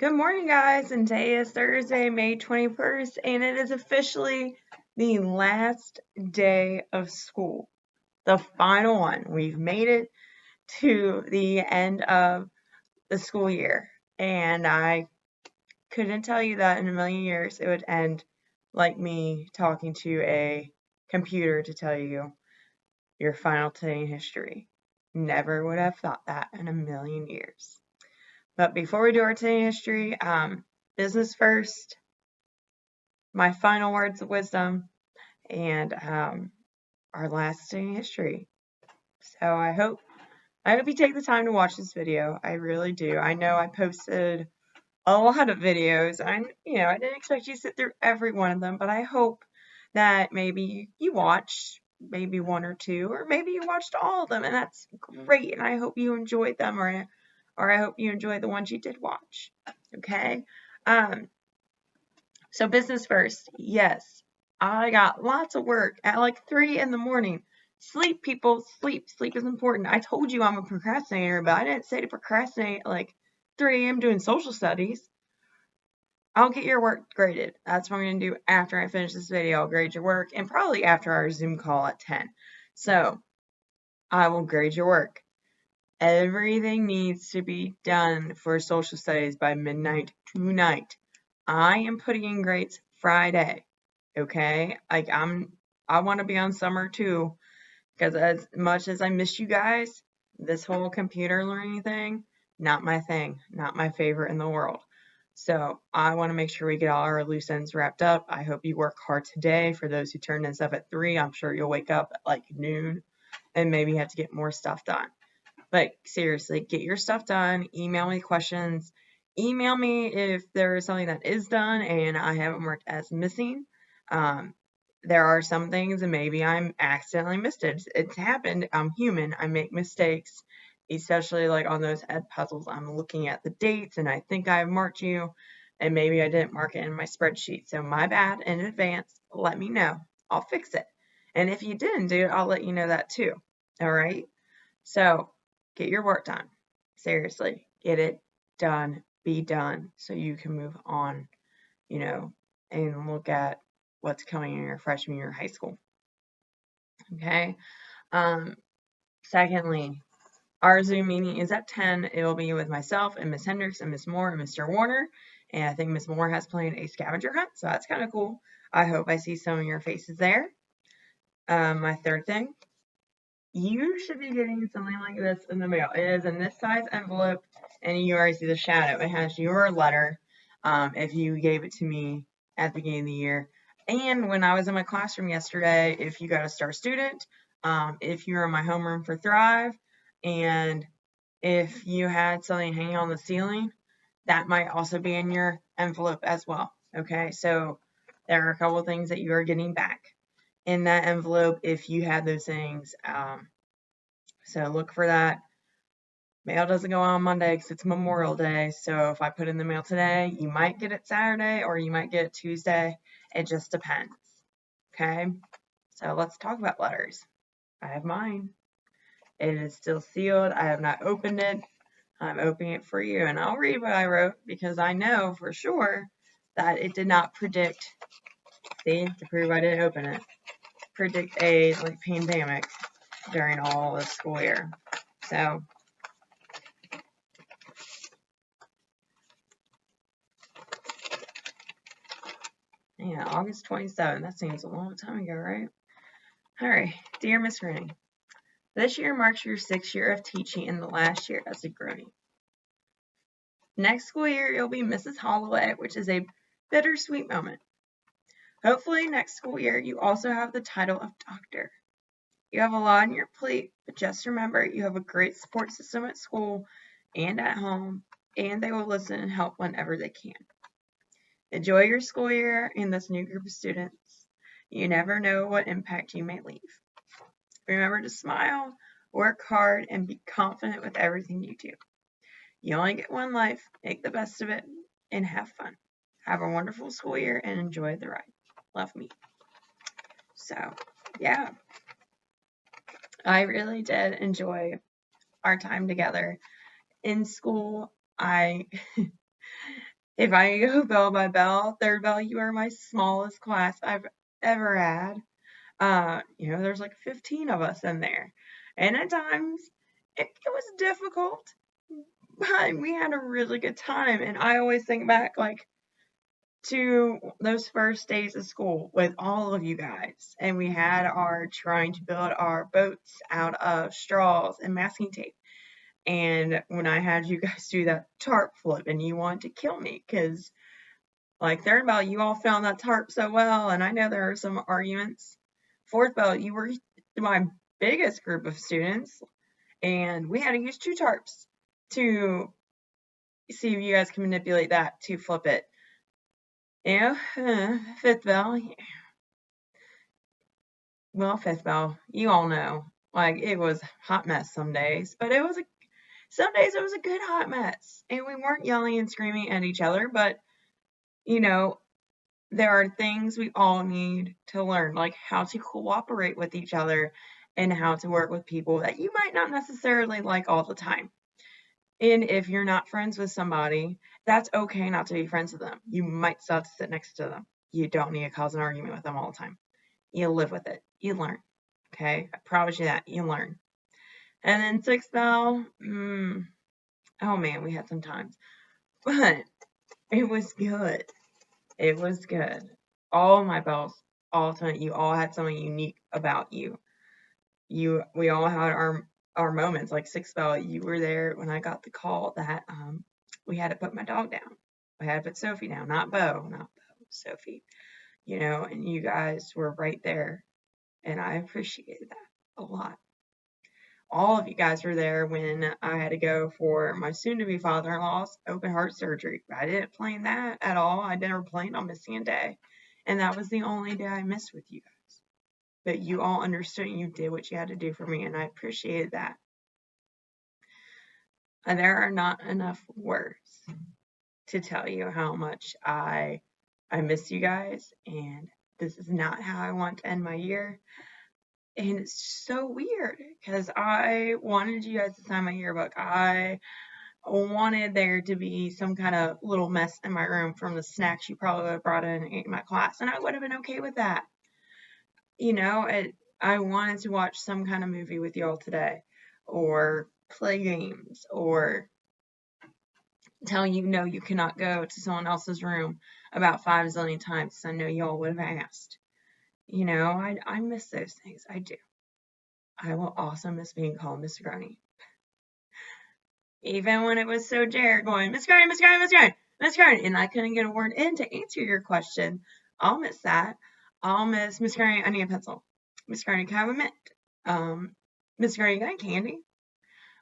Good morning, guys, and today is Thursday, May 21st, and it is officially the last day of school, the final one. We've made it to the end of the school year, and I couldn't tell you that in a million years it would end like me talking to a computer to tell you your final day in history. Never would have thought that in a million years. But before we do our today in history, business first, my final words of wisdom, and our last day in history. So I hope you take the time to watch this video. I really do. I know I posted a lot of videos. I didn't expect you to sit through every one of them, but I hope that maybe you watched maybe one or two, or maybe you watched all of them, and that's great. And I hope you enjoyed them, or I hope you enjoyed the ones you did watch. Okay. So business first. Yes, I got lots of work at like 3 in the morning. Sleep, people, sleep. Sleep is important. I told you I'm a procrastinator, but I didn't say to procrastinate at like 3 a.m. doing social studies. I'll get your work graded. That's what I'm going to do after I finish this video. I'll grade your work, and probably after our Zoom call at 10. So I will grade your work. Everything needs to be done for social studies by midnight tonight. I am putting in grades Friday. Okay? I want to be on summer too, because as much as I miss you guys, this whole computer learning thing, not my thing, not my favorite in the world. So I want to make sure we get all our loose ends wrapped up. I hope you work hard today. For those who turn this up at 3, I'm sure you'll wake up at like noon and maybe have to get more stuff done. But seriously, get your stuff done. Email me questions. Email me if there is something that is done and I haven't marked as missing. There are some things and maybe I'm accidentally missed it. It's happened. I'm human. I make mistakes, especially like on those ed puzzles. I'm looking at the dates and I think I've marked you, and maybe I didn't mark it in my spreadsheet. So my bad in advance. Let me know. I'll fix it. And if you didn't do it, I'll let you know that too. All right. So get your work done. Seriously, get it done. Be done so you can move on, and look at what's coming in your freshman year of high school. Okay. Secondly, our Zoom meeting is at 10. It will be with myself and Miss Hendricks and Miss Moore and Mr. Warner. And I think Miss Moore has planned a scavenger hunt, so that's kind of cool. I hope I see some of your faces there. My third thing, you should be getting something like this in the mail. It is in this size envelope, and you already see the shadow. It has your letter, if you gave it to me at the beginning of the year. And when I was in my classroom yesterday, if you got a star student, if you were in my homeroom for Thrive, and if you had something hanging on the ceiling, that might also be in your envelope as well. Okay, so there are a couple of things that you are getting back in that envelope if you had those things. So look for that. Mail doesn't go on Monday because it's Memorial Day. So if I put in the mail today, you might get it Saturday or you might get it Tuesday. It just depends. Okay. So let's talk about letters. I have mine. It is still sealed. I have not opened it. I'm opening it for you, and I'll read what I wrote because I know for sure that it did not predict. See, to prove I didn't open it, predict a pandemic during all the school year. So yeah, August 27th. That seems a long time ago, right? All right. Dear Miss Rooney, this year marks your 6th year of teaching and the last year as a Groenie. Next school year, you'll be Mrs. Holloway, which is a bittersweet moment. Hopefully, next school year, you also have the title of doctor. You have a lot on your plate, but just remember you have a great support system at school and at home, and they will listen and help whenever they can. Enjoy your school year and this new group of students. You never know what impact you may leave. Remember to smile, work hard, and be confident with everything you do. You only get one life, make the best of it, and have fun. Have a wonderful school year and enjoy the ride. Love, me. So, yeah, I really did enjoy our time together in school. If I go bell by bell, third bell, you are my smallest class I've ever had. There's like 15 of us in there. And at times it was difficult, but we had a really good time. And I always think back like to those first days of school with all of you guys. And we had our trying to build our boats out of straws and masking tape. And when I had you guys do that tarp flip and you wanted to kill me because like third bell, you all found that tarp so well, and I know there are some arguments. Fourth bell, you were my biggest group of students, and we had to use two tarps to see if you guys can manipulate that to flip it. Fifth bell, well, fifth bell, you all know, like it was hot mess some days, but some days it was a good hot mess, and we weren't yelling and screaming at each other, but you know, there are things we all need to learn, like how to cooperate with each other and how to work with people that you might not necessarily like all the time. And if you're not friends with somebody, that's okay not to be friends with them. You might still have to sit next to them. You don't need to cause an argument with them all the time. You live with it. You learn. Okay? I promise you that. You learn. And then sixth bell, oh man, we had some times. But it was good. It was good. All my bells, you all had something unique about you. We all had our moments. Like sixth bell, you were there when I got the call that we had to put my dog down. I had to put Sophie down, not Bo, Sophie. And you guys were right there, and I appreciated that a lot. All of you guys were there when I had to go for my soon-to-be father-in-law's open heart surgery. I didn't plan that at all. I never planned on missing a day. And that was the only day I missed with you guys. But you all understood and you did what you had to do for me, and I appreciated that. And there are not enough words to tell you how much I miss you guys, and this is not how I want to end my year. And it's so weird because I wanted you guys to sign my yearbook. I wanted there to be some kind of little mess in my room from the snacks you probably would have brought in and ate in my class, and I would have been okay with that. I wanted to watch some kind of movie with y'all today, or play games, or tell you no, you cannot go to someone else's room about 5 zillion times. So I know y'all would have asked. I miss those things. I do. I will also miss being called Miss Gurney. Even when it was so Jared going, Miss Gurney, Miss Gurney, Miss Gurney, Miss Gurney, and I couldn't get a word in to answer your question, I'll miss that. I'll miss Miss Gurney, I need a pencil. Miss Gurney, can I have a mint? Miss Gurney, can I have candy?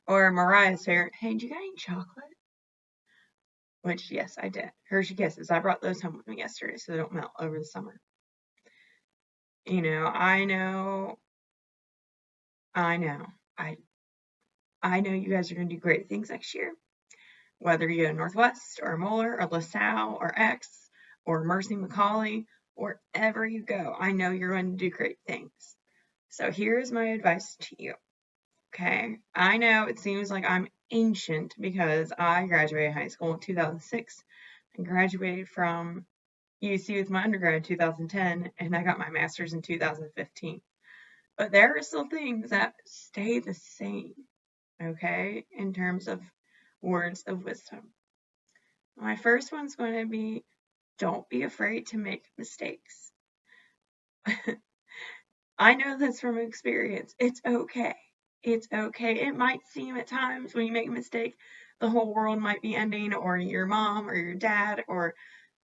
Or Mariah's favorite, hey, do you got any chocolate? Which, yes, I did. Hershey Kisses. I brought those home with me yesterday so they don't melt over the summer. I know. I know you guys are going to do great things next year. Whether you go to Northwest or Moeller or LaSalle or X or Mercy McCauley, wherever you go, I know you're going to do great things. So here's my advice to you. Okay? I know it seems like I'm ancient because I graduated high school in 2006 and graduated from UC with my undergrad in 2010, and I got my master's in 2015. But there are still things that stay the same, okay, in terms of words of wisdom. My first one's going to be, don't be afraid to make mistakes. I know this from experience. It's okay. It's okay. It might seem at times when you make a mistake, the whole world might be ending, or your mom or your dad or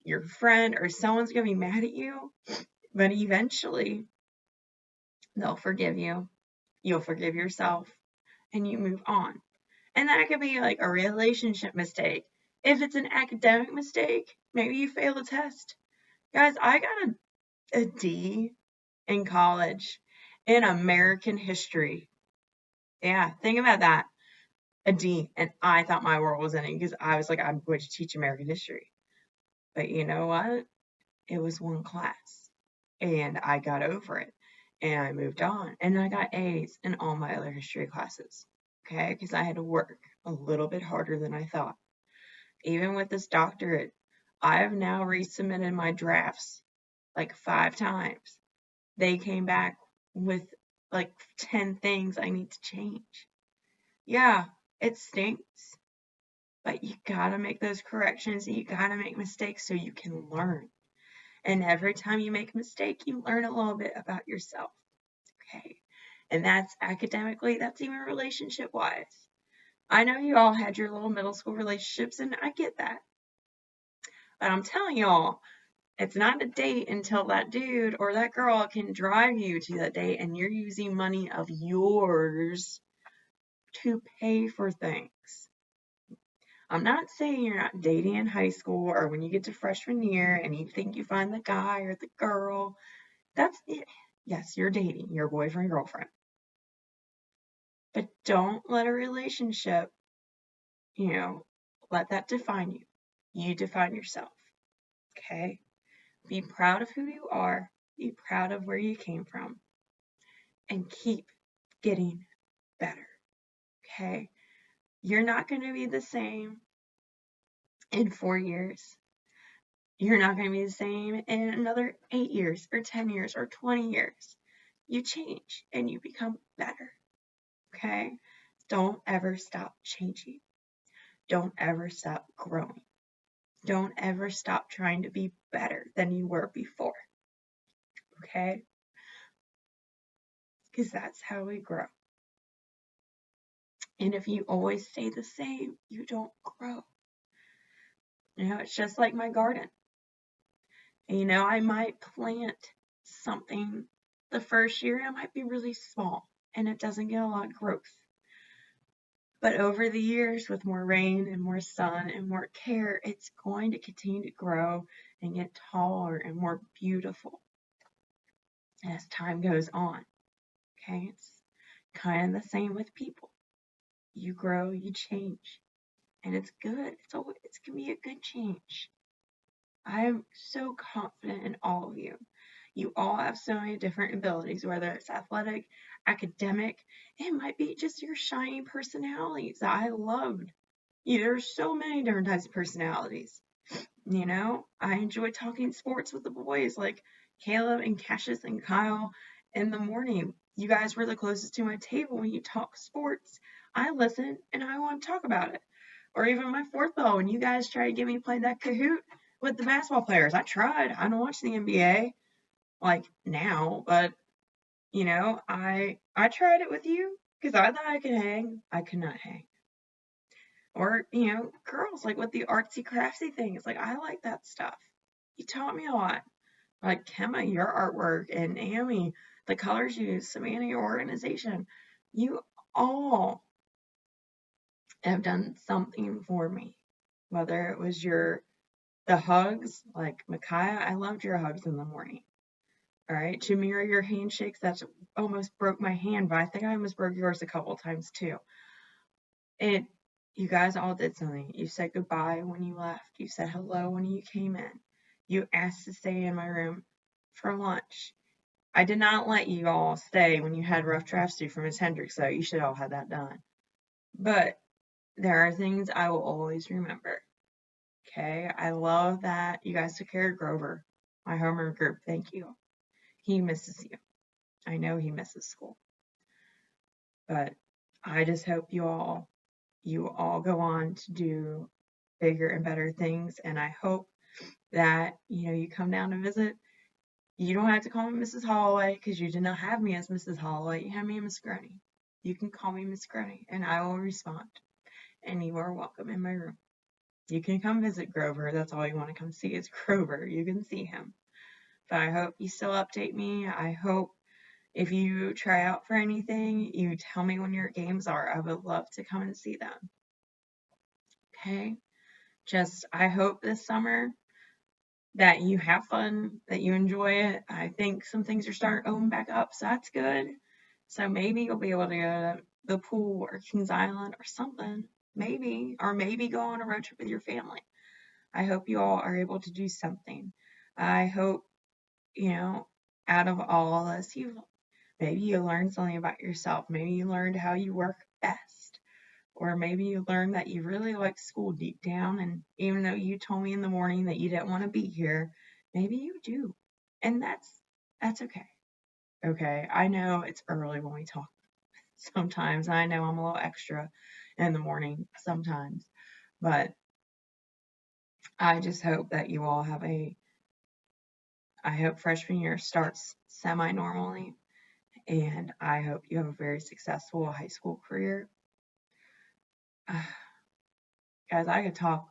your friend or someone's going to be mad at you. But eventually, they'll forgive you. You'll forgive yourself, and you move on. And that could be like a relationship mistake. If it's an academic mistake, maybe you fail a test. Guys, I got a D in college in American history. Yeah, think about that. A D, and I thought my world was ending because I was like, I'm going to teach American history. But you know what? It was one class, and I got over it, and I moved on, and I got A's in all my other history classes. Okay, because I had to work a little bit harder than I thought. Even with this doctorate, I have now resubmitted my drafts like 5 times. They came back with like 10 things I need to change. Yeah, it stinks, but you gotta make those corrections. You gotta make mistakes so you can learn. And every time you make a mistake, you learn a little bit about yourself. Okay. And that's academically, that's even relationship wise. I know you all had your little middle school relationships, and I get that. But I'm telling y'all, it's not a date until that dude or that girl can drive you to that date and you're using money of yours to pay for things. I'm not saying you're not dating in high school or when you get to freshman year and you think you find the guy or the girl. That's it. Yes, you're dating your boyfriend, girlfriend. But don't let a relationship, let that define you. You define yourself. Okay? Be proud of who you are. Be proud of where you came from. And keep getting better. Okay? You're not going to be the same in 4 years. You're not going to be the same in another 8 years or 10 years or 20 years. You change and you become better. Okay? Don't ever stop changing. Don't ever stop growing. Don't ever stop trying to be better than you were before. Okay? Because that's how we grow. And if you always stay the same, you don't grow. It's just like my garden. I might plant something the first year, it might be really small and it doesn't get a lot of growth. But over the years, with more rain and more sun and more care, it's going to continue to grow and get taller and more beautiful as time goes on. Okay, it's kind of the same with people. You grow, you change, and it's good. It's going to be a good change. I'm so confident in all of you. You all have so many different abilities, whether it's athletic, academic, it might be just your shiny personalities that I loved. There's so many different types of personalities. I enjoy talking sports with the boys like Caleb and Cassius and Kyle in the morning. You guys were the closest to my table when you talk sports. I listen and I want to talk about it. Or even my fourth ball when you guys try to get me to play that Kahoot with the basketball players. I tried. I don't watch the NBA like now, but I tried it with you because I thought I could hang. I could not hang. Or, girls like with the artsy craftsy things. Like I like that stuff. You taught me a lot. Like Kemma, your artwork, and Amy, the colors you use, Savannah, your organization. You all have done something for me. Whether it was the hugs, like Micaiah, I loved your hugs in the morning. All right, to mirror your handshakes, that's almost broke my hand, but I think I almost broke yours a couple times too. You guys all did something. You said goodbye when you left. You said hello when you came in. You asked to stay in my room for lunch. I did not let you all stay when you had rough drafts due for Miss Hendricks, though. You should all have that done. But there are things I will always remember. Okay, I love that you guys took care of Grover, my homeroom group. Thank you. He misses you. I know he misses school. But I just hope you all go on to do bigger and better things. And I hope that, you come down to visit. You don't have to call me Mrs. Holloway because you did not have me as Mrs. Holloway. You have me as Miss Gurney. You can call me Miss Gurney and I will respond. And you are welcome in my room. You can come visit Grover. That's all you want to come see is Grover. You can see him. But I hope you still update me. I hope if you try out for anything, you tell me when your games are. I would love to come and see them. Okay? I hope this summer that you have fun, that you enjoy it. I think some things are starting to open back up, so that's good. So maybe you'll be able to go to the pool or Kings Island or something. Maybe. Or maybe go on a road trip with your family. I hope you all are able to do something. I hope, out of all of this, maybe you learned something about yourself. Maybe you learned how you work best. Or maybe you learned that you really like school deep down, and even though you told me in the morning that you didn't want to be here, maybe you do. And that's okay. Okay, I know it's early when we talk sometimes. I know I'm a little extra in the morning sometimes, but I just hope that you all have I hope freshman year starts semi-normally, and I hope you have a very successful high school career. Guys, I could talk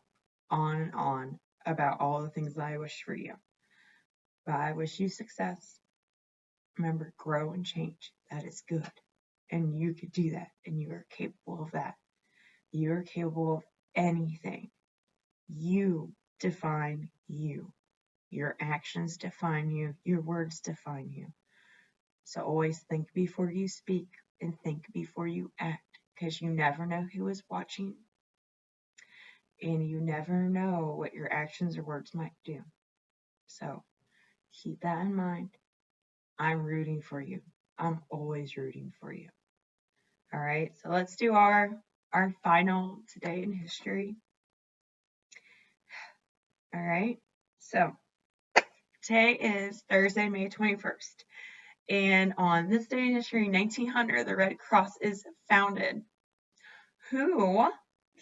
on and on about all the things that I wish for you, but I wish you success. Remember, grow and change. That is good. And you could do that, and you are capable of that. You are capable of anything. You define you. Your actions define you. Your words define you. So always think before you speak and think before you act, because you never know who is watching, and you never know what your actions or words might do. So keep that in mind. I'm rooting for you. I'm always rooting for you. All right, so let's do our final today in history. All right, so today is Thursday, May 21st. And on this day in history, 1900, the Red Cross is founded. Some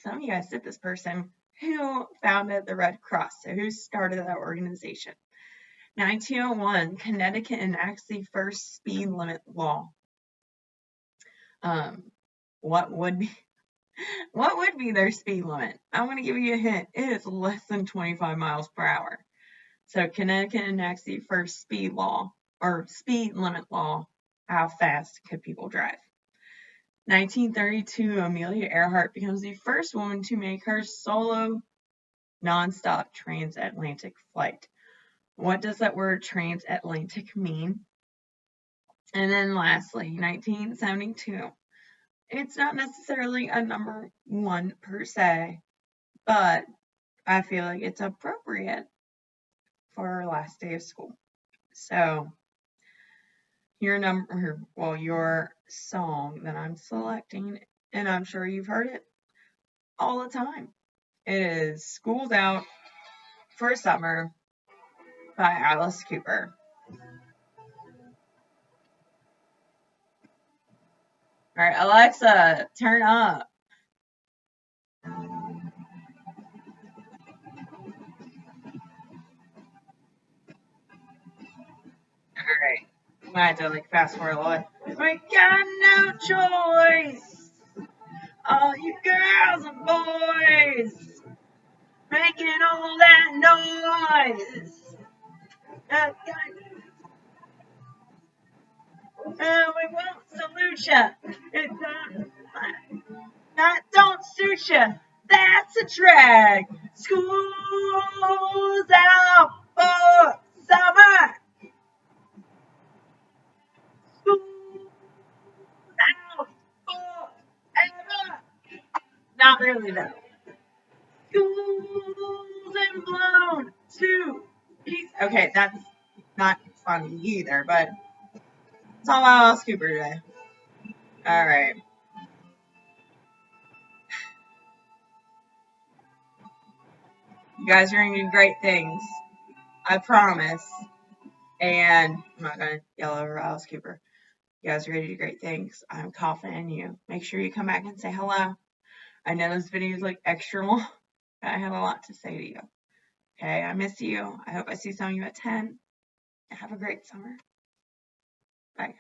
of you guys did this person, who founded the Red Cross? So who started that organization? 1901, Connecticut enacts the first speed limit law. What would be their speed limit? I'm going to give you a hint. It is less than 25 miles per hour. So Connecticut enacts the first speed limit law. How fast could people drive? 1932, Amelia Earhart becomes the first woman to make her solo nonstop transatlantic flight. What does that word transatlantic mean? And then lastly, 1972. It's not necessarily a number one per se, but I feel like it's appropriate for our last day of school. So your song that I'm selecting, and I'm sure you've heard it all the time. It is School's Out for Summer by Alice Cooper. All right, Alexa, turn up. Alright. I'm gonna have to fast forward a little bit. We got no choice. All you girls and boys making all that noise. We won't salute ya. That don't suit ya. That's a drag. School's out for summer. School's out forever. Not really though. School's been blown to pieces. Okay, that's not funny either, but it's all about Alice Cooper today. Alright. You guys are gonna do great things. I promise. And I'm not gonna yell over Alice Cooper. You guys are ready to do great things. I'm confident in you. Make sure you come back and say hello. I know this video is extra long. I have a lot to say to you. Okay, I miss you. I hope I see some of you at 10. Have a great summer. Bye.